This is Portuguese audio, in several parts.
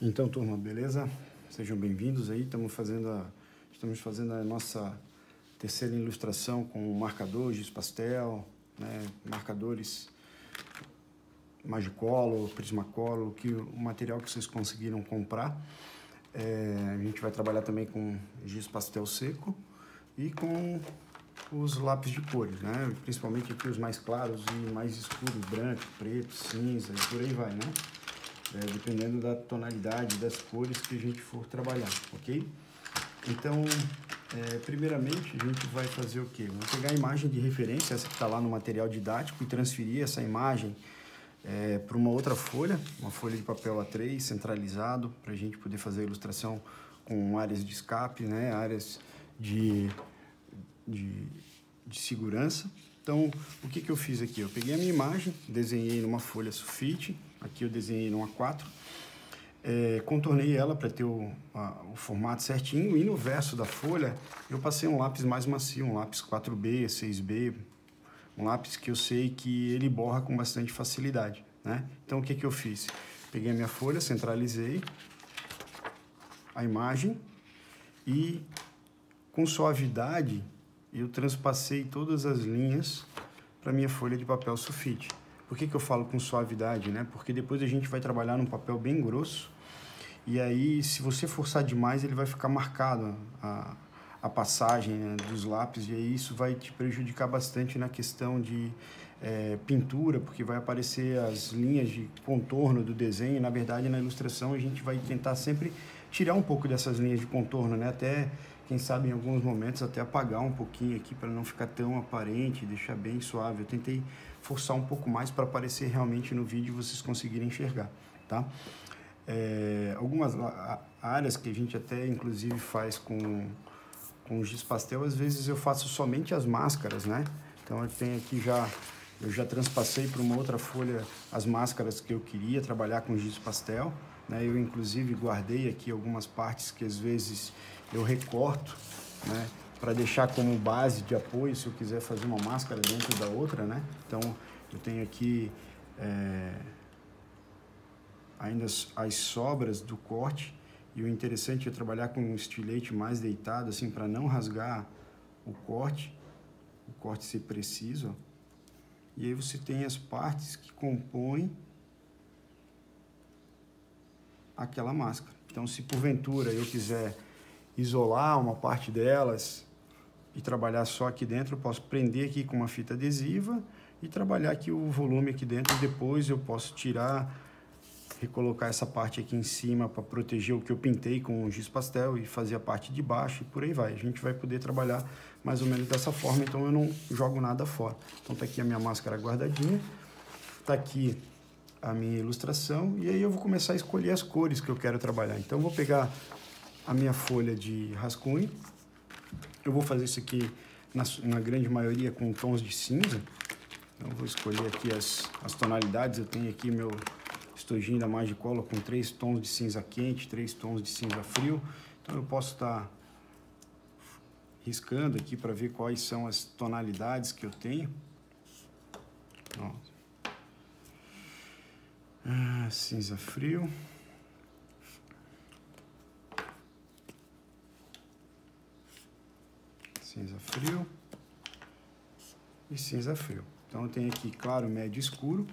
Então, turma, beleza? Sejam bem-vindos aí. Estamos fazendo a nossa terceira ilustração com marcador, giz pastel, né? Marcadores Magicolor, Prismacolor, o material que vocês conseguiram comprar. A gente vai trabalhar também com giz pastel seco e com os lápis de cores, né? Principalmente aqui os mais claros e mais escuros, branco, preto, cinza e por aí vai, né? Dependendo da tonalidade das cores que a gente for trabalhar, ok? Então, primeiramente, a gente vai fazer o quê? Vamos pegar a imagem de referência, essa que está lá no material didático, e transferir essa imagem para uma outra folha, uma folha de papel A3 centralizado, para a gente poder fazer a ilustração com áreas de escape, né? Áreas de segurança. Então, o que eu fiz aqui? Eu peguei a minha imagem, desenhei numa folha sulfite, aqui eu desenhei numa A4, contornei ela para ter o formato certinho, e no verso da folha eu passei um lápis mais macio, um lápis 4B, 6B, um lápis que eu sei que ele borra com bastante facilidade, né? Então, o que eu fiz? Peguei a minha folha, centralizei a imagem e com suavidade eu transpassei todas as linhas para minha folha de papel sulfite. Por que eu falo com suavidade, né? Porque depois a gente vai trabalhar num papel bem grosso e aí, se você forçar demais, ele vai ficar marcado a passagem, né, dos lápis, e aí isso vai te prejudicar bastante na questão de pintura, porque vai aparecer as linhas de contorno do desenho. Na verdade, na ilustração a gente vai tentar sempre tirar um pouco dessas linhas de contorno, né? Até, quem sabe, em alguns momentos até apagar um pouquinho aqui para não ficar tão aparente, deixar bem suave. Eu tentei forçar um pouco mais para aparecer realmente no vídeo e vocês conseguirem enxergar, tá? Algumas áreas que a gente até inclusive faz com giz pastel, às vezes eu faço somente as máscaras, né? Então eu tenho aqui eu já transpassei para uma outra folha as máscaras que eu queria trabalhar com giz pastel, né? Eu inclusive guardei aqui algumas partes que às vezes eu recorto, né? Para deixar como base de apoio se eu quiser fazer uma máscara dentro da outra, né? Então eu tenho aqui ainda as sobras do corte, e o interessante é trabalhar com um estilete mais deitado, assim, para não rasgar o corte ser preciso, ó. E aí você tem as partes que compõem aquela máscara. Então, se porventura eu quiser isolar uma parte delas e trabalhar só aqui dentro, eu posso prender aqui com uma fita adesiva e trabalhar aqui o volume aqui dentro, e depois eu posso tirar, recolocar essa parte aqui em cima para proteger o que eu pintei com o giz pastel e fazer a parte de baixo, e por aí vai. A gente vai poder trabalhar mais ou menos dessa forma, então eu não jogo nada fora. Então tá aqui a minha máscara guardadinha, tá aqui a minha ilustração, e aí eu vou começar a escolher as cores que eu quero trabalhar. Então eu vou pegar a minha folha de rascunho, eu vou fazer isso aqui na grande maioria com tons de cinza. Então eu vou escolher aqui as tonalidades. Eu tenho aqui meu estojinho da Magicolor com 3 tons de cinza quente, 3 tons de cinza frio. Então eu posso estar riscando aqui para ver quais são as tonalidades que eu tenho. Cinza frio. Cinza frio. E cinza frio. Então eu tenho aqui claro, médio e escuro.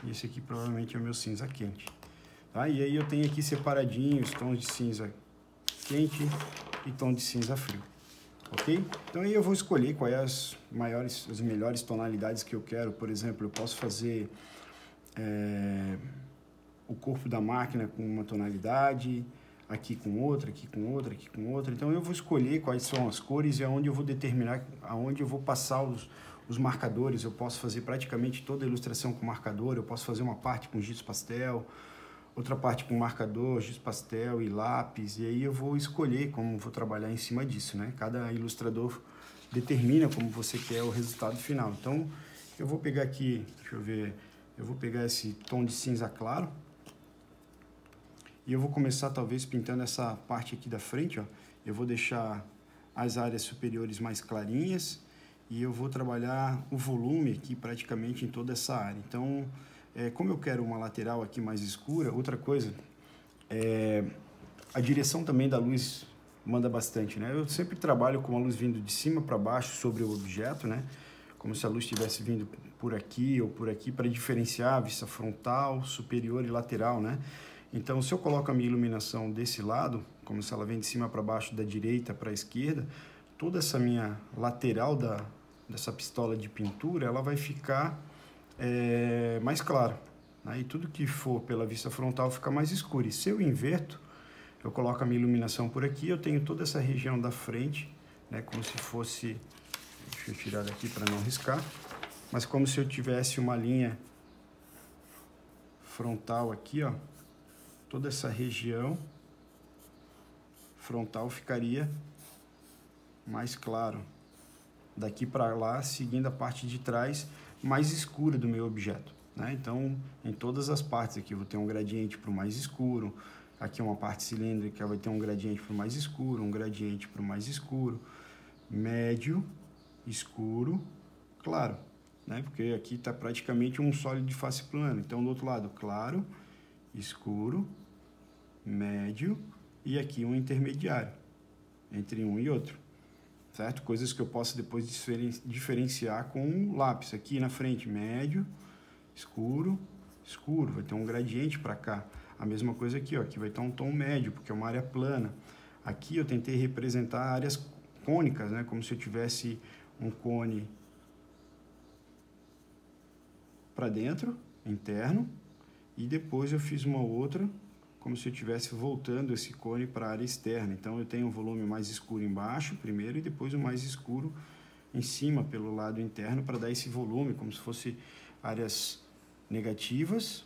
E esse aqui provavelmente é o meu cinza quente. Tá? E aí eu tenho aqui separadinho os tons de cinza quente e tom de cinza frio. Ok? Então aí eu vou escolher quais as melhores tonalidades que eu quero. Por exemplo, eu posso fazer o corpo da máquina com uma tonalidade, aqui com outra, aqui com outra, aqui com outra. Então eu vou escolher quais são as cores e aonde eu vou determinar, aonde eu vou passar os marcadores. Eu posso fazer praticamente toda a ilustração com marcador, eu posso fazer uma parte com giz pastel, outra parte com marcador, giz pastel e lápis, e aí eu vou escolher como vou trabalhar em cima disso, né? Cada ilustrador determina como você quer o resultado final. Então eu vou pegar aqui, deixa eu ver, eu vou pegar esse tom de cinza claro, e eu vou começar talvez pintando essa parte aqui da frente, ó. Eu vou deixar as áreas superiores mais clarinhas, e eu vou trabalhar o volume aqui praticamente em toda essa área. Então, como eu quero uma lateral aqui mais escura, outra coisa A direção também da luz manda bastante, né? Eu sempre trabalho com a luz vindo de cima para baixo sobre o objeto, né? Como se a luz estivesse vindo por aqui ou por aqui para diferenciar a vista frontal, superior e lateral, né? Então, se eu coloco a minha iluminação desse lado, como se ela vem de cima para baixo, da direita para a esquerda, toda essa minha lateral dessa pistola de pintura, ela vai ficar mais clara, né? E tudo que for pela vista frontal fica mais escuro. E se eu inverto, eu coloco a minha iluminação por aqui, eu tenho toda essa região da frente, né? Como se fosse... Deixa eu tirar daqui para não riscar. Mas como se eu tivesse uma linha frontal aqui, ó. Toda essa região frontal ficaria mais claro. Daqui para lá, seguindo a parte de trás mais escura do meu objeto, né? Então, em todas as partes aqui eu vou ter um gradiente para o mais escuro. Aqui é uma parte cilíndrica, vai ter um gradiente para o mais escuro, um gradiente para o mais escuro, médio, escuro, claro, né? Porque aqui está praticamente um sólido de face plana. Então, do outro lado, claro, escuro, médio e aqui um intermediário entre um e outro, certo? Coisas que eu posso depois diferenciar com um lápis. Aqui na frente, médio, escuro, escuro, vai ter um gradiente para cá. A mesma coisa aqui, ó, aqui vai estar um tom médio, porque é uma área plana. Aqui eu tentei representar áreas cônicas, né? Como se eu tivesse um cone para dentro, interno, e depois eu fiz uma outra, como se eu estivesse voltando esse cone para a área externa. Então eu tenho um volume mais escuro embaixo, primeiro, e depois o mais escuro em cima, pelo lado interno, para dar esse volume, como se fosse áreas negativas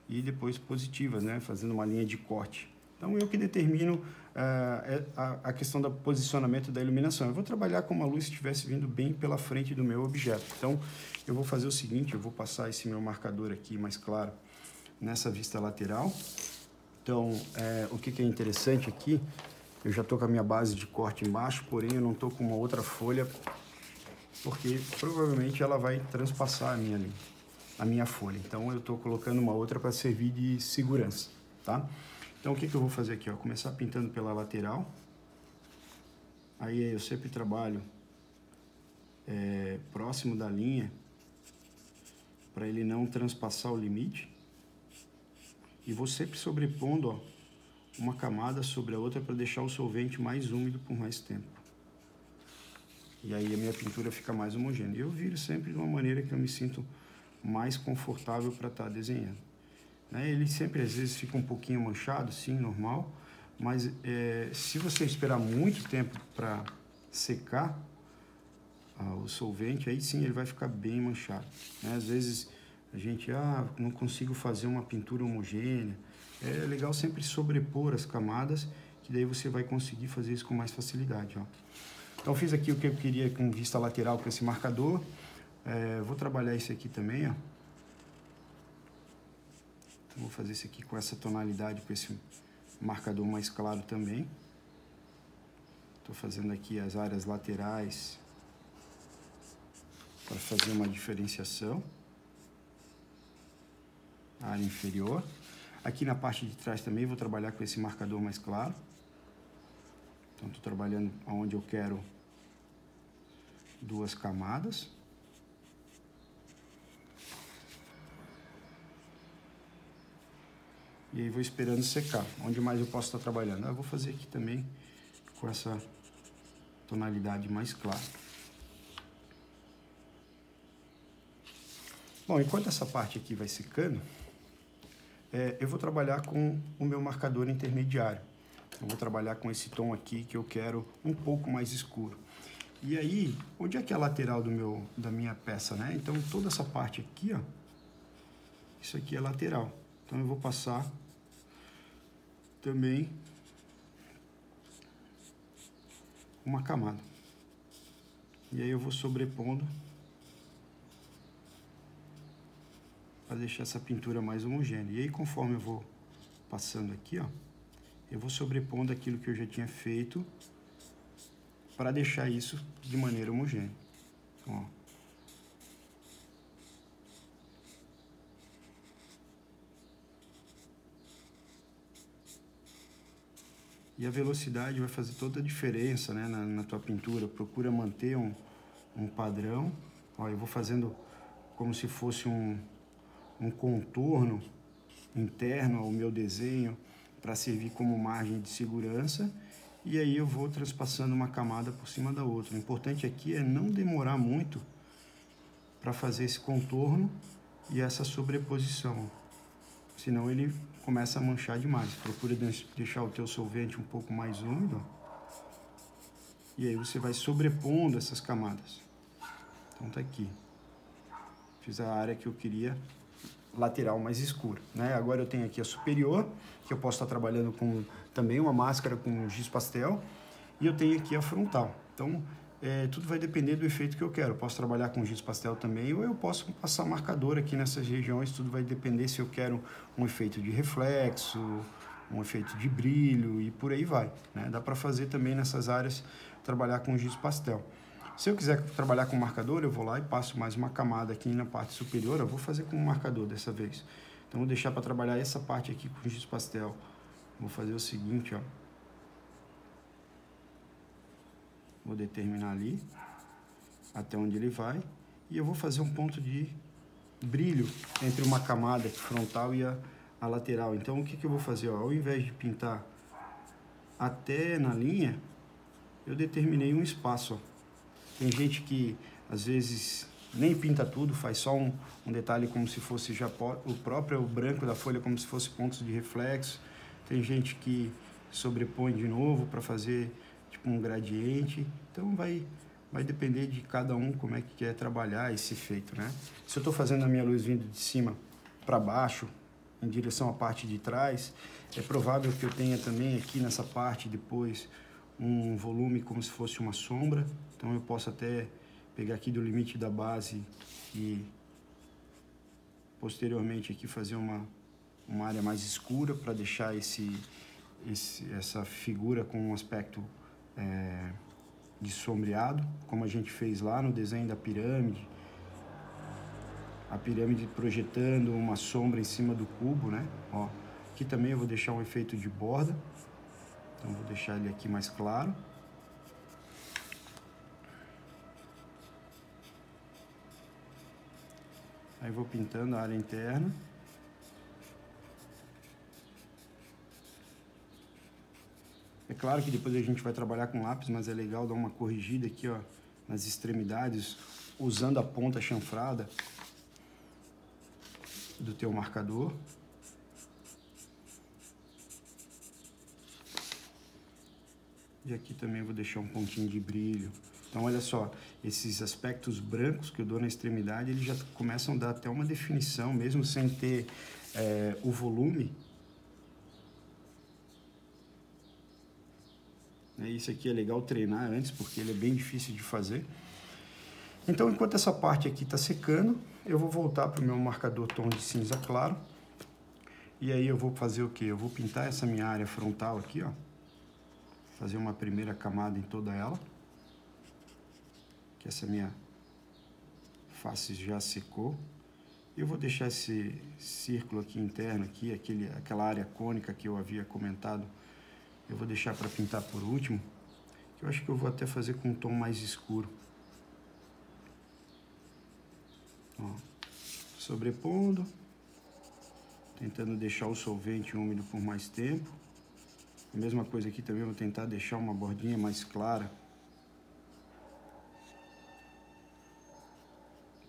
e depois positivas, né? Fazendo uma linha de corte. Então eu que determino a questão do posicionamento da iluminação. Eu vou trabalhar como a luz estivesse vindo bem pela frente do meu objeto. Então eu vou fazer o seguinte, eu vou passar esse meu marcador aqui mais claro nessa vista lateral. Então o que é interessante aqui, eu já estou com a minha base de corte embaixo, porém eu não estou com uma outra folha, porque provavelmente ela vai transpassar a minha folha. Então eu estou colocando uma outra para servir de segurança, tá? Então o que eu vou fazer aqui? Ó, começar pintando pela lateral. Aí eu sempre trabalho próximo da linha, para ele não transpassar o limite. E vou sempre sobrepondo, ó, uma camada sobre a outra para deixar o solvente mais úmido por mais tempo. E aí a minha pintura fica mais homogênea. Eu viro sempre de uma maneira que eu me sinto mais confortável para estar desenhando. Ele sempre, às vezes, fica um pouquinho manchado, sim, normal. Mas se você esperar muito tempo para secar o solvente, aí sim ele vai ficar bem manchado, né? Às vezes a gente, não consigo fazer uma pintura homogênea. É legal sempre sobrepor as camadas, que daí você vai conseguir fazer isso com mais facilidade, ó. Então fiz aqui o que eu queria com vista lateral com esse marcador. Vou trabalhar esse aqui também, ó. Então, vou fazer esse aqui com essa tonalidade, com esse marcador mais claro também. Estou fazendo aqui as áreas laterais para fazer uma diferenciação. A área inferior. Aqui na parte de trás também vou trabalhar com esse marcador mais claro. Então estou trabalhando onde eu quero duas camadas. E aí vou esperando secar. Onde mais eu posso estar trabalhando? Eu vou fazer aqui também com essa tonalidade mais clara. Bom, enquanto essa parte aqui vai secando, eu vou trabalhar com o meu marcador intermediário. Eu vou trabalhar com esse tom aqui que eu quero um pouco mais escuro. E aí, onde é que é a lateral da minha peça, né? Então, toda essa parte aqui, ó, isso aqui é lateral. Então, eu vou passar também uma camada. E aí eu vou sobrepondo para deixar essa pintura mais homogênea. E aí, conforme eu vou passando aqui, ó, eu vou sobrepondo aquilo que eu já tinha feito para deixar isso de maneira homogênea. Ó. E a velocidade vai fazer toda a diferença, né, na tua pintura. Procura manter um padrão. Ó, eu vou fazendo como se fosse um contorno interno ao meu desenho para servir como margem de segurança. E aí eu vou transpassando uma camada por cima da outra. O importante aqui é não demorar muito para fazer esse contorno e essa sobreposição. Senão ele começa a manchar demais. Procura deixar o teu solvente um pouco mais úmido. E aí você vai sobrepondo essas camadas. Então tá aqui. Fiz a área que eu queria, lateral mais escura, né? Agora eu tenho aqui a superior, que eu posso estar trabalhando com também uma máscara com giz pastel. E eu tenho aqui a frontal. Então tudo vai depender do efeito que eu quero. Eu posso trabalhar com giz pastel também, ou eu posso passar marcador aqui nessas regiões. Tudo vai depender se eu quero um efeito de reflexo, um efeito de brilho e por aí vai, né? Dá para fazer também nessas áreas, trabalhar com giz pastel. Se eu quiser trabalhar com marcador, eu vou lá e passo mais uma camada aqui na parte superior. Eu vou fazer com um marcador dessa vez. Então vou deixar para trabalhar essa parte aqui com giz pastel. Vou fazer o seguinte, ó. Vou determinar ali, até onde ele vai, e eu vou fazer um ponto de brilho entre uma camada frontal e a lateral. Então, o que eu vou fazer? Ó, ao invés de pintar até na linha, eu determinei um espaço. Ó. Tem gente que, às vezes, nem pinta tudo, faz só um detalhe como se fosse já o próprio branco da folha, como se fosse pontos de reflexo. Tem gente que sobrepõe de novo para fazer tipo um gradiente. Então vai depender de cada um como é que quer trabalhar esse efeito, né? Se eu estou fazendo a minha luz vindo de cima para baixo, em direção à parte de trás, é provável que eu tenha também aqui nessa parte depois um volume como se fosse uma sombra. Então eu posso até pegar aqui do limite da base e posteriormente aqui fazer uma área mais escura para deixar essa figura com um aspecto de sombreado, como a gente fez lá no desenho da pirâmide. A pirâmide projetando uma sombra em cima do cubo, né? Ó, aqui também eu vou deixar um efeito de borda. Então vou deixar ele aqui mais claro. Aí vou pintando a área interna. É claro que depois a gente vai trabalhar com lápis, mas é legal dar uma corrigida aqui, ó, nas extremidades, usando a ponta chanfrada do teu marcador. E aqui também vou deixar um pontinho de brilho. Então, olha só, esses aspectos brancos que eu dou na extremidade, eles já começam a dar até uma definição, mesmo sem ter o volume. Isso aqui é legal treinar antes, porque ele é bem difícil de fazer. Então, enquanto essa parte aqui está secando, eu vou voltar para o meu marcador tom de cinza claro. E aí eu vou fazer o quê? Eu vou pintar essa minha área frontal aqui, ó. Fazer uma primeira camada em toda ela. Que essa minha face já secou. E eu vou deixar esse círculo aqui interno, aqui, aquela área cônica que eu havia comentado. Eu vou deixar para pintar por último. Eu acho que eu vou até fazer com um tom mais escuro. Ó, sobrepondo. Tentando deixar o solvente úmido por mais tempo. A mesma coisa aqui também, vou tentar deixar uma bordinha mais clara.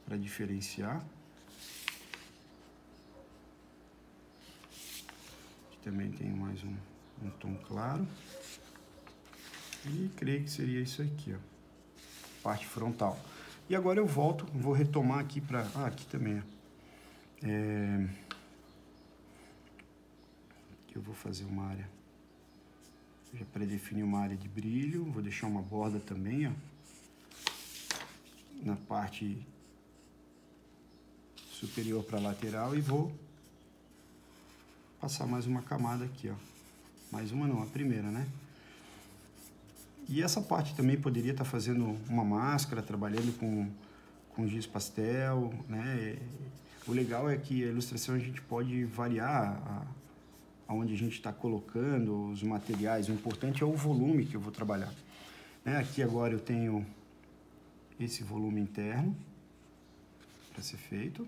Para diferenciar. Aqui também tem mais um tom claro. E creio que seria isso aqui, ó. Parte frontal. E agora eu volto, vou retomar aqui para... Ah, aqui também, ó. Aqui eu vou fazer uma área... Já predefini uma área de brilho. Vou deixar uma borda também, ó. Na parte superior para lateral e vou passar mais uma camada aqui, ó. Mais uma não, a primeira, né? E essa parte também poderia estar fazendo uma máscara, trabalhando com giz pastel, né? O legal é que a ilustração a gente pode variar onde a gente está colocando os materiais. O importante é o volume que eu vou trabalhar. Né? Aqui agora eu tenho esse volume interno para ser feito.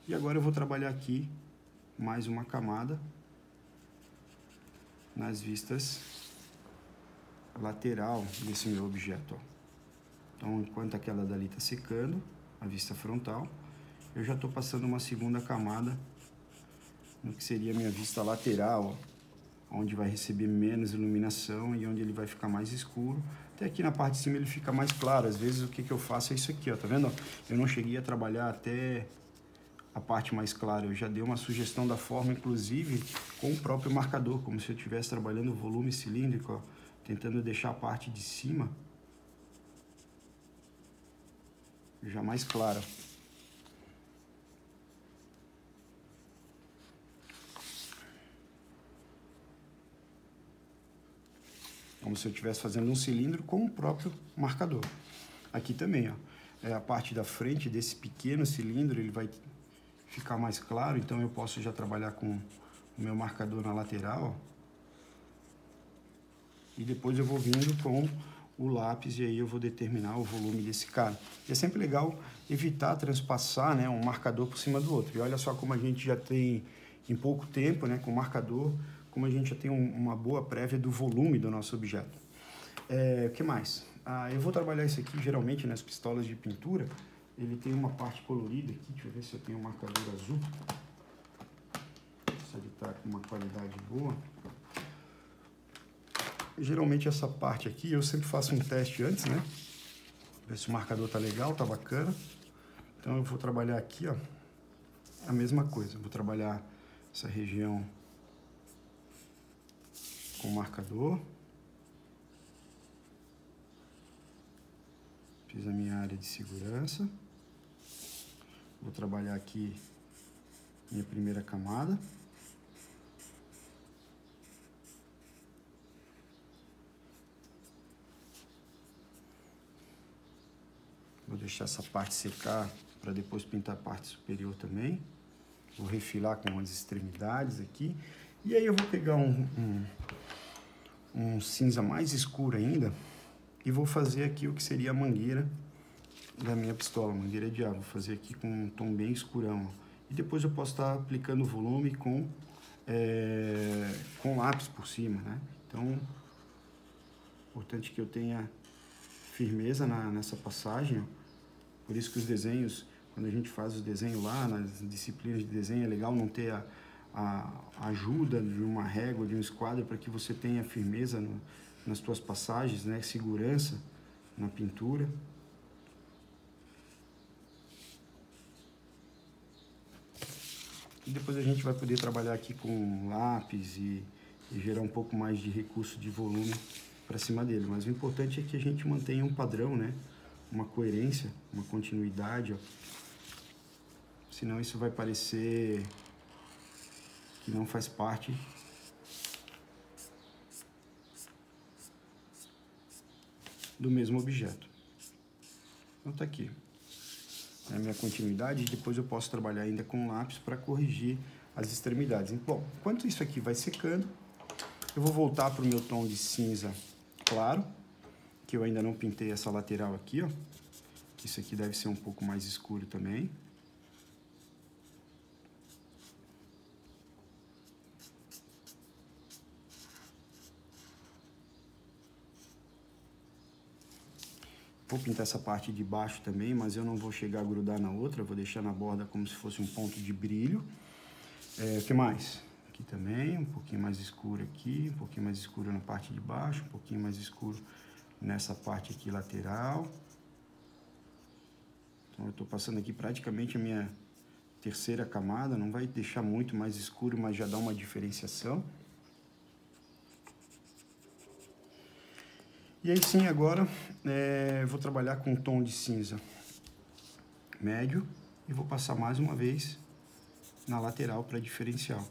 E agora eu vou trabalhar aqui mais uma camada nas vistas lateral desse meu objeto. Ó. Então, enquanto aquela dali está secando, a vista frontal, eu já estou passando uma segunda camada no que seria a minha vista lateral, ó, onde vai receber menos iluminação e onde ele vai ficar mais escuro. Até aqui na parte de cima ele fica mais claro. Às vezes o que eu faço é isso aqui, ó, tá vendo? Eu não cheguei a trabalhar até a parte mais clara, eu já dei uma sugestão da forma, inclusive com o próprio marcador, como se eu estivesse trabalhando o volume cilíndrico, ó, tentando deixar a parte de cima já mais clara. Como se eu estivesse fazendo um cilindro com o próprio marcador. Aqui também, ó, é a parte da frente desse pequeno cilindro, ele vai ficar mais claro, então eu posso já trabalhar com o meu marcador na lateral, ó, e depois eu vou vindo com o lápis e aí eu vou determinar o volume desse cara. E é sempre legal evitar transpassar, né, um marcador por cima do outro. E olha só como a gente já tem, em pouco tempo, né, com o marcador, como a gente já tem uma boa prévia do volume do nosso objeto. O que mais? Eu vou trabalhar isso aqui, geralmente, nas pistolas de pintura. Ele tem uma parte colorida aqui, deixa eu ver se eu tenho um marcador azul. Se ele está com uma qualidade boa. Geralmente essa parte aqui, eu sempre faço um teste antes, né? Ver se o marcador tá legal, tá bacana. Então eu vou trabalhar aqui, ó, a mesma coisa. Vou trabalhar essa região com o marcador. Fiz a minha área de segurança. Vou trabalhar aqui minha primeira camada. Vou deixar essa parte secar para depois pintar a parte superior também. Vou refilar com as extremidades aqui. E aí eu vou pegar um cinza mais escuro ainda e vou fazer aqui o que seria a mangueira da minha pistola, mangueira de ar. Vou fazer aqui com um tom bem escurão. E depois eu posso estar aplicando o volume com lápis por cima, né? Então, importante que eu tenha firmeza nessa passagem. Por isso que os desenhos, quando a gente faz os desenhos lá, nas disciplinas de desenho, é legal não ter a ajuda de uma régua, de um esquadro, para que você tenha firmeza nas suas passagens, né? Segurança na pintura. E depois a gente vai poder trabalhar aqui com lápis e gerar um pouco mais de recurso de volume para cima dele. Mas o importante é que a gente mantenha um padrão, né? Uma coerência, uma continuidade, ó. Senão isso vai parecer que não faz parte do mesmo objeto. Então tá aqui a minha continuidade, e depois eu posso trabalhar ainda com lápis para corrigir as extremidades. Bom, enquanto isso aqui vai secando, eu vou voltar para o meu tom de cinza claro, que eu ainda não pintei essa lateral aqui, ó. Isso aqui deve ser um pouco mais escuro também. Vou pintar essa parte de baixo também, mas eu não vou chegar a grudar na outra, eu vou deixar na borda como se fosse um ponto de brilho. O que mais? Aqui também, um pouquinho mais escuro aqui, um pouquinho mais escuro na parte de baixo, um pouquinho mais escuro nessa parte aqui lateral. Então eu estou passando aqui praticamente a minha terceira camada, não vai deixar muito mais escuro, mas já dá uma diferenciação. E aí sim, agora vou trabalhar com um tom de cinza médio e vou passar mais uma vez na lateral para diferenciar.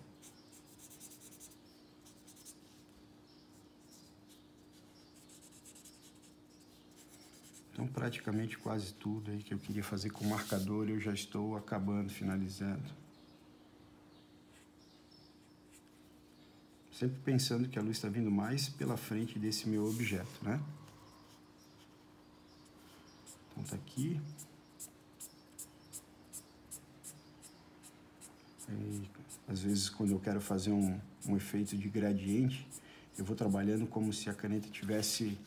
Então praticamente quase tudo aí que eu queria fazer com marcador eu já estou acabando, finalizando. sempre pensando que a luz está vindo mais pela frente desse meu objeto, né? Então tá aqui. E, às vezes, quando eu quero fazer um efeito de gradiente, eu vou trabalhando como se a caneta tivesse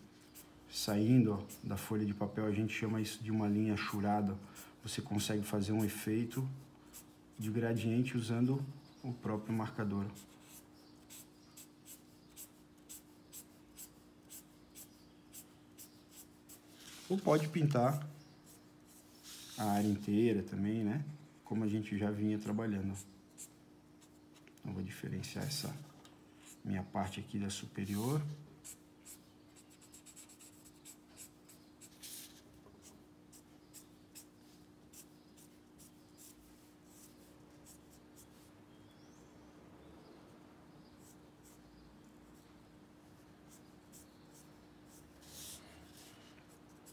saindo, ó, da folha de papel. A gente chama isso de uma linha achurada. Você consegue fazer um efeito de gradiente usando o próprio marcador. Ou pode pintar a área inteira também, né? Como a gente já vinha trabalhando. Então, vou diferenciar essa minha parte aqui da superior.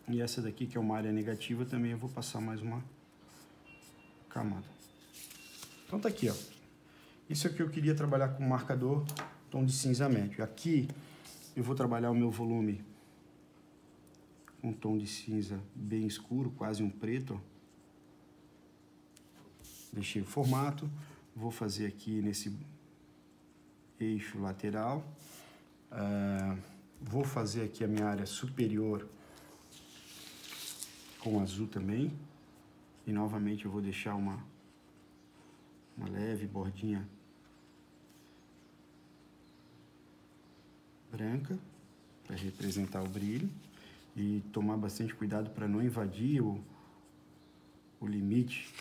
E essa daqui, que é uma área negativa, também eu vou passar mais uma camada. Então tá aqui, ó. Isso aqui eu queria trabalhar com marcador tom de cinza médio. Aqui eu vou trabalhar o meu volume com um tom de cinza bem escuro, quase um preto. Deixei o formato. Vou fazer aqui nesse eixo lateral. Vou fazer aqui a minha área superior com azul também. E novamente eu vou deixar uma leve bordinha branca para representar o brilho. E tomar bastante cuidado para não invadir o limite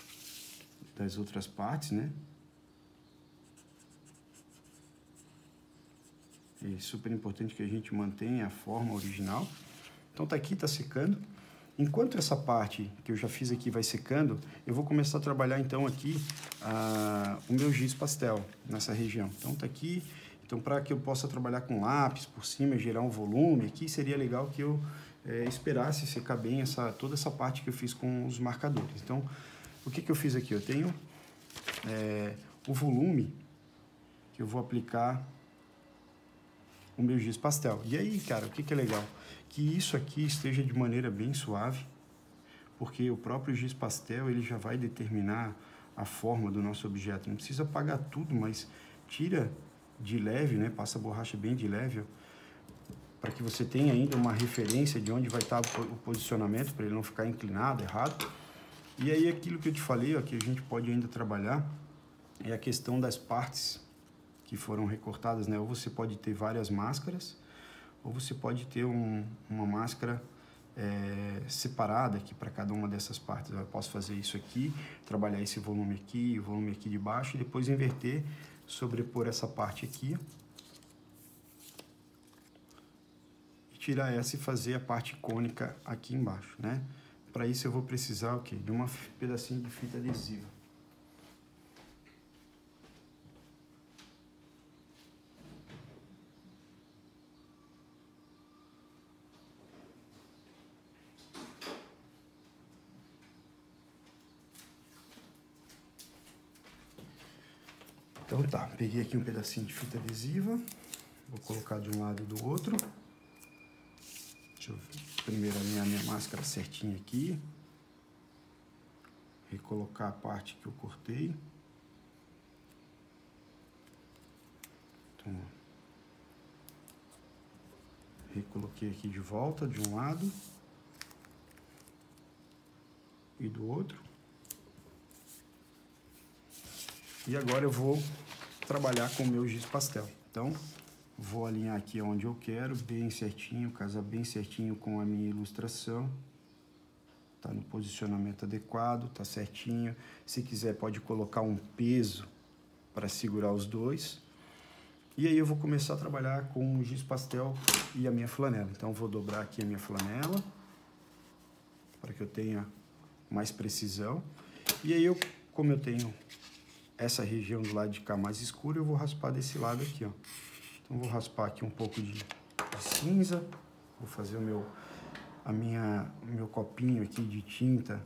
das outras partes, né? É super importante que a gente mantenha a forma original. Então tá aqui, tá secando. Enquanto essa parte que eu já fiz aqui vai secando, eu vou começar a trabalhar então aqui o meu giz pastel nessa região. Então tá aqui. Então, para que eu possa trabalhar com lápis por cima, gerar um volume aqui, seria legal que eu esperasse secar bem toda essa parte que eu fiz com os marcadores. Então, o que eu fiz aqui? Eu tenho o volume que eu vou aplicar o meu giz pastel. E aí, cara, o que é legal? Que isso aqui esteja de maneira bem suave, porque o próprio giz pastel ele já vai determinar a forma do nosso objeto. Não precisa apagar tudo, mas tira de leve, né? Passa a borracha bem de leve, para que você tenha ainda uma referência de onde vai estar o posicionamento, para ele não ficar inclinado, errado. E aí aquilo que eu te falei, ó, que a gente pode ainda trabalhar, é a questão das partes que foram recortadas, né? Ou você pode ter várias máscaras, ou você pode ter uma máscara separada aqui para cada uma dessas partes. Eu posso fazer isso aqui, trabalhar esse volume aqui, o volume aqui de baixo, e depois inverter, sobrepor essa parte aqui, e tirar essa e fazer a parte cônica aqui embaixo, né? Para isso eu vou precisar, o quê? De um pedacinho de fita adesiva. Então tá, peguei aqui um pedacinho de fita adesiva, vou colocar de um lado e do outro. Deixa eu primeiro alinhar minha máscara certinha aqui. Recolocar a parte que eu cortei. Então, recoloquei aqui de volta, de um lado e do outro. E agora eu vou trabalhar com o meu giz pastel. Então, vou alinhar aqui onde eu quero, bem certinho, casar bem certinho com a minha ilustração. Tá no posicionamento adequado, tá certinho. Se quiser, pode colocar um peso para segurar os dois. E aí eu vou começar a trabalhar com o giz pastel e a minha flanela. Então, vou dobrar aqui a minha flanela, para que eu tenha mais precisão. E aí, como eu tenho essa região do lado de cá mais escura, eu vou raspar desse lado aqui, ó. Então, vou raspar aqui um pouco de cinza. Vou fazer o meu copinho aqui de tinta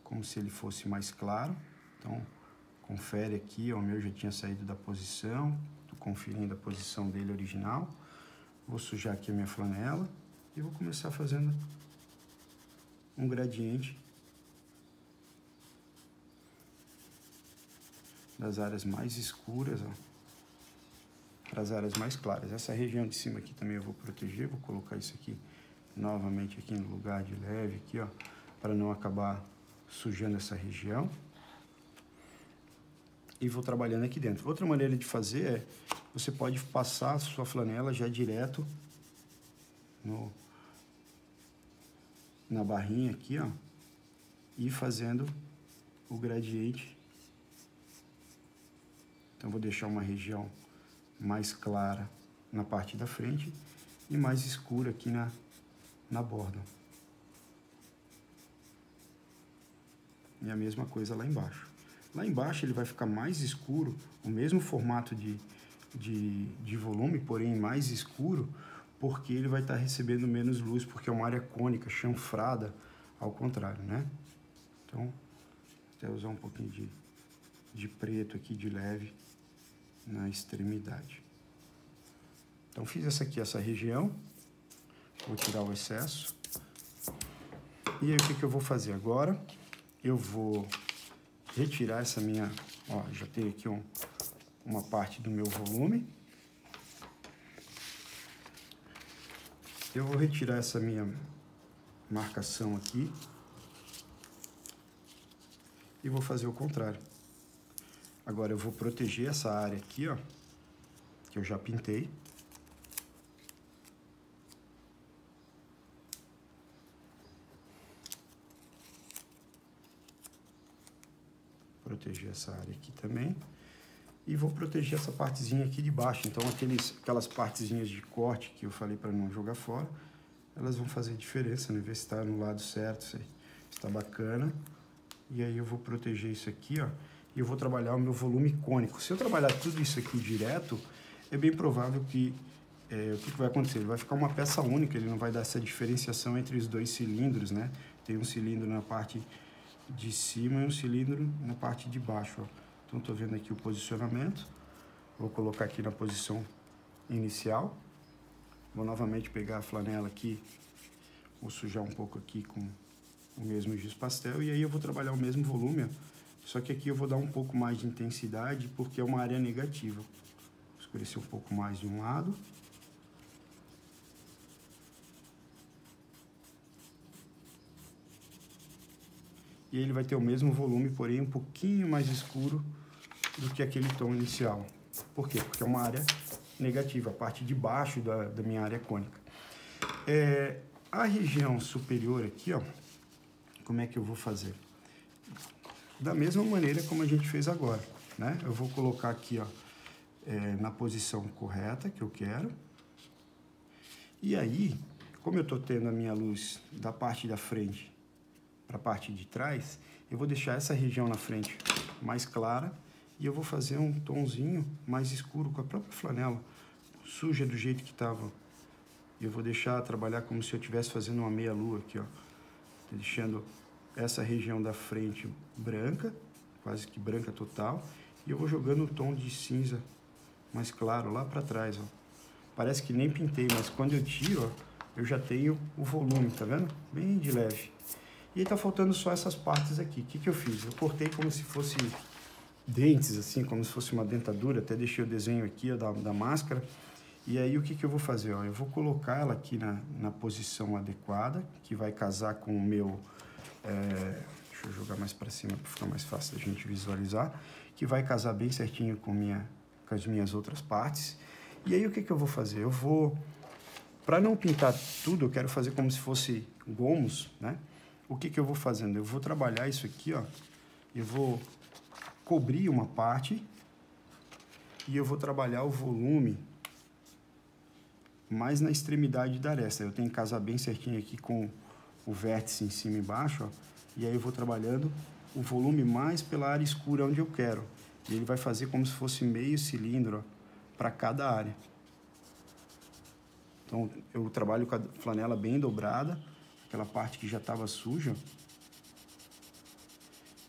como se ele fosse mais claro. Então, confere aqui, ó, o meu já tinha saído da posição. conferindo a posição dele original. Vou sujar aqui a minha flanela e vou começar fazendo um gradiente das áreas mais escuras, ó, para as áreas mais claras. Essa região de cima aqui também eu vou proteger, vou colocar isso aqui novamente aqui no lugar de leve aqui, ó, para não acabar sujando essa região. E vou trabalhando aqui dentro. Outra maneira de fazer é, você pode passar a sua flanela já direto na barrinha aqui, ó, e ir fazendo o gradiente. Então, vou deixar uma região mais clara na parte da frente e mais escura aqui na borda. E a mesma coisa lá embaixo. Lá embaixo ele vai ficar mais escuro, o mesmo formato de volume, porém mais escuro, porque ele vai estar recebendo menos luz, porque é uma área cônica, chanfrada, ao contrário, né? Então, até usar um pouquinho de preto aqui, de leve, na extremidade. Então, fiz essa região, vou tirar o excesso. E aí, o que eu vou fazer agora? Eu vou retirar essa minha, ó, já tenho aqui uma parte do meu volume. Eu vou retirar essa minha marcação aqui e vou fazer o contrário. Agora eu vou proteger essa área aqui, ó, que eu já pintei. Proteger essa área aqui também. E vou proteger essa partezinha aqui de baixo. Então, aquelas partezinhas de corte que eu falei para não jogar fora, elas vão fazer diferença, né? Ver se está no lado certo, se está bacana. E aí eu vou proteger isso aqui, ó. E eu vou trabalhar o meu volume cônico. Se eu trabalhar tudo isso aqui direto, é bem provável que... o que vai acontecer? Ele vai ficar uma peça única, ele não vai dar essa diferenciação entre os dois cilindros, né? Tem um cilindro na parte de cima e um cilindro na parte de baixo, ó. Então, estou vendo aqui o posicionamento. Vou colocar aqui na posição inicial. Vou novamente pegar a flanela aqui, vou sujar um pouco aqui com o mesmo giz pastel. E aí eu vou trabalhar o mesmo volume, ó. Só que aqui eu vou dar um pouco mais de intensidade, porque é uma área negativa. Vou escurecer um pouco mais de um lado. E ele vai ter o mesmo volume, porém um pouquinho mais escuro do que aquele tom inicial. Por quê? Porque é uma área negativa, a parte de baixo da minha área cônica. A região superior aqui, ó, como é que eu vou fazer? Da mesma maneira como a gente fez agora, né? Eu vou colocar aqui, ó, na posição correta que eu quero. E aí, como eu estou tendo a minha luz da parte da frente para a parte de trás, eu vou deixar essa região na frente mais clara e eu vou fazer um tomzinho mais escuro com a própria flanela, suja do jeito que estava. Eu vou deixar trabalhar como se eu estivesse fazendo uma meia-lua aqui, ó. Tô deixando essa região da frente branca, quase que branca total, e eu vou jogando um tom de cinza mais claro lá para trás, ó. Parece que nem pintei, mas quando eu tiro, ó, eu já tenho o volume, tá vendo? Bem de leve. E aí tá faltando só essas partes aqui. O que que eu fiz? Eu cortei como se fosse dentes, assim, como se fosse uma dentadura. Até deixei o desenho aqui, ó, da máscara. E aí o que que eu vou fazer? Ó, eu vou colocar ela aqui na posição adequada, que vai casar com o meu... deixa eu jogar mais para cima para ficar mais fácil da gente visualizar. Que vai casar bem certinho com as minhas outras partes. E aí o que que eu vou fazer? Eu vou... Para não pintar tudo, eu quero fazer como se fosse gomos, né? O que que eu vou fazendo? Eu vou trabalhar isso aqui, ó. Eu vou cobrir uma parte e eu vou trabalhar o volume mais na extremidade da aresta. Eu tenho que casar bem certinho aqui com o vértice em cima e embaixo, ó. E aí eu vou trabalhando o volume mais pela área escura onde eu quero. E ele vai fazer como se fosse meio cilindro, ó, para cada área. Então, eu trabalho com a flanela bem dobrada, aquela parte que já estava suja.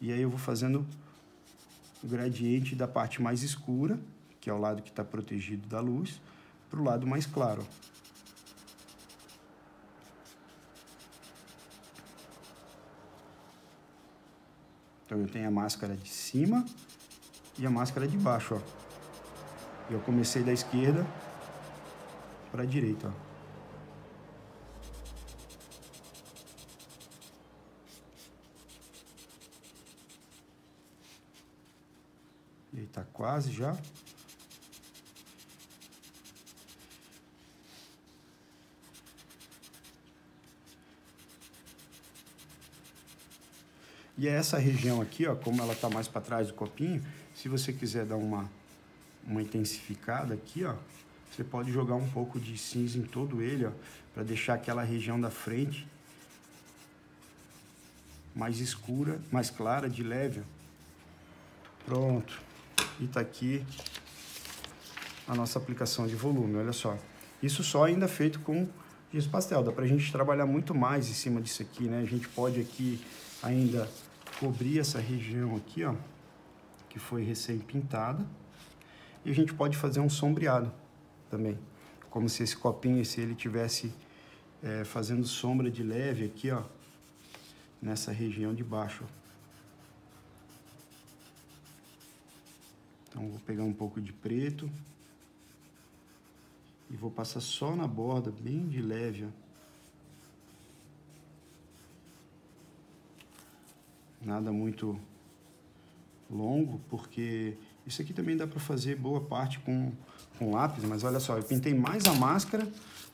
E aí eu vou fazendo o gradiente da parte mais escura, que é o lado que está protegido da luz, para o lado mais claro. Então eu tenho a máscara de cima e a máscara de baixo, ó. Eu comecei da esquerda para a direita, ó. E aí tá quase já. E é essa região aqui, ó, como ela tá mais para trás do copinho, se você quiser dar uma intensificada aqui, ó, você pode jogar um pouco de cinza em todo ele, ó, para deixar aquela região da frente mais escura, mais clara, de leve. Pronto. E tá aqui a nossa aplicação de volume, olha só. Isso só ainda feito com giz pastel. Dá pra gente trabalhar muito mais em cima disso aqui, né? A gente pode aqui ainda cobrir essa região aqui, ó, que foi recém-pintada. E a gente pode fazer um sombreado também. Como se esse copinho, se ele tivesse fazendo sombra de leve aqui, ó, nessa região de baixo, ó. Então, vou pegar um pouco de preto e vou passar só na borda, bem de leve, ó. Nada muito longo, porque isso aqui também dá para fazer boa parte com lápis, mas olha só, eu pintei mais a máscara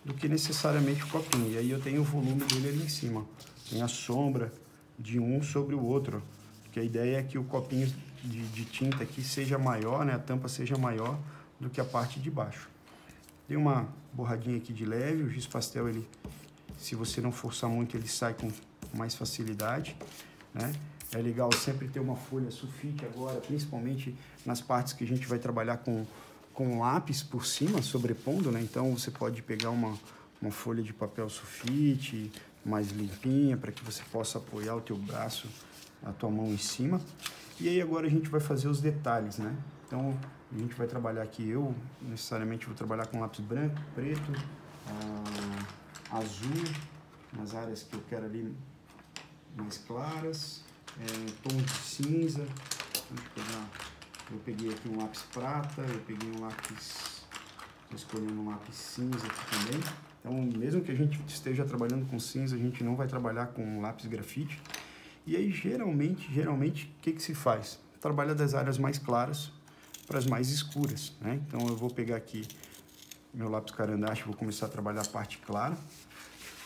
do que necessariamente o copinho. E aí eu tenho o volume dele ali em cima. Tem a sombra de um sobre o outro, porque a ideia é que o copinho de tinta aqui seja maior, né? A tampa seja maior do que a parte de baixo. Dei uma borradinha aqui de leve, o giz pastel, ele, se você não forçar muito, ele sai com mais facilidade, né? É legal sempre ter uma folha sulfite agora, principalmente nas partes que a gente vai trabalhar com lápis por cima, sobrepondo, né? Então você pode pegar uma folha de papel sulfite mais limpinha, para que você possa apoiar o teu braço, a tua mão em cima. E aí agora a gente vai fazer os detalhes, né? Então a gente vai trabalhar aqui, eu necessariamente vou trabalhar com lápis branco, preto, azul, nas áreas que eu quero ali mais claras, tons de cinza. Eu peguei aqui um lápis prata, eu peguei um lápis, estou escolhendo um lápis cinza aqui também. Então, mesmo que a gente esteja trabalhando com cinza, a gente não vai trabalhar com lápis grafite. E aí, geralmente, o que se faz? Trabalha das áreas mais claras para as mais escuras, né? Então, eu vou pegar aqui meu lápis carandache, vou começar a trabalhar a parte clara,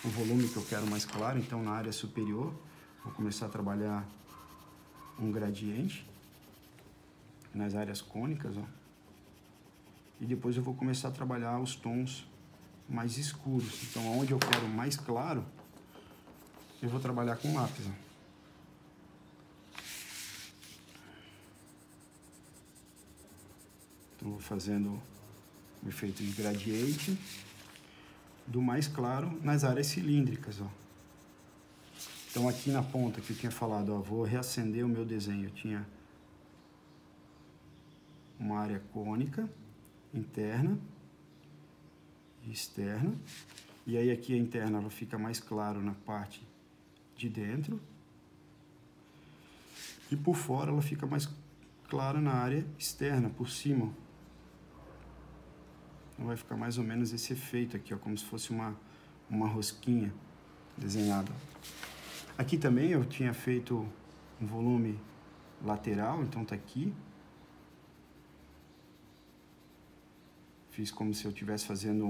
o volume que eu quero mais claro. Então, na área superior, vou começar a trabalhar um gradiente nas áreas cônicas, ó. E depois eu vou começar a trabalhar os tons mais escuros. Então, onde eu quero mais claro, eu vou trabalhar com lápis, ó. Então, vou fazendo o efeito de gradiente do mais claro nas áreas cilíndricas, ó. Então, aqui na ponta que eu tinha falado, ó, vou reacender o meu desenho. Eu tinha uma área cônica, interna e externa. E aí aqui a interna ela fica mais claro na parte de dentro. E por fora ela fica mais clara na área externa, por cima. Então vai ficar mais ou menos esse efeito aqui, ó, como se fosse uma rosquinha desenhada. Aqui também eu tinha feito um volume lateral, então tá aqui. Fiz como se eu estivesse fazendo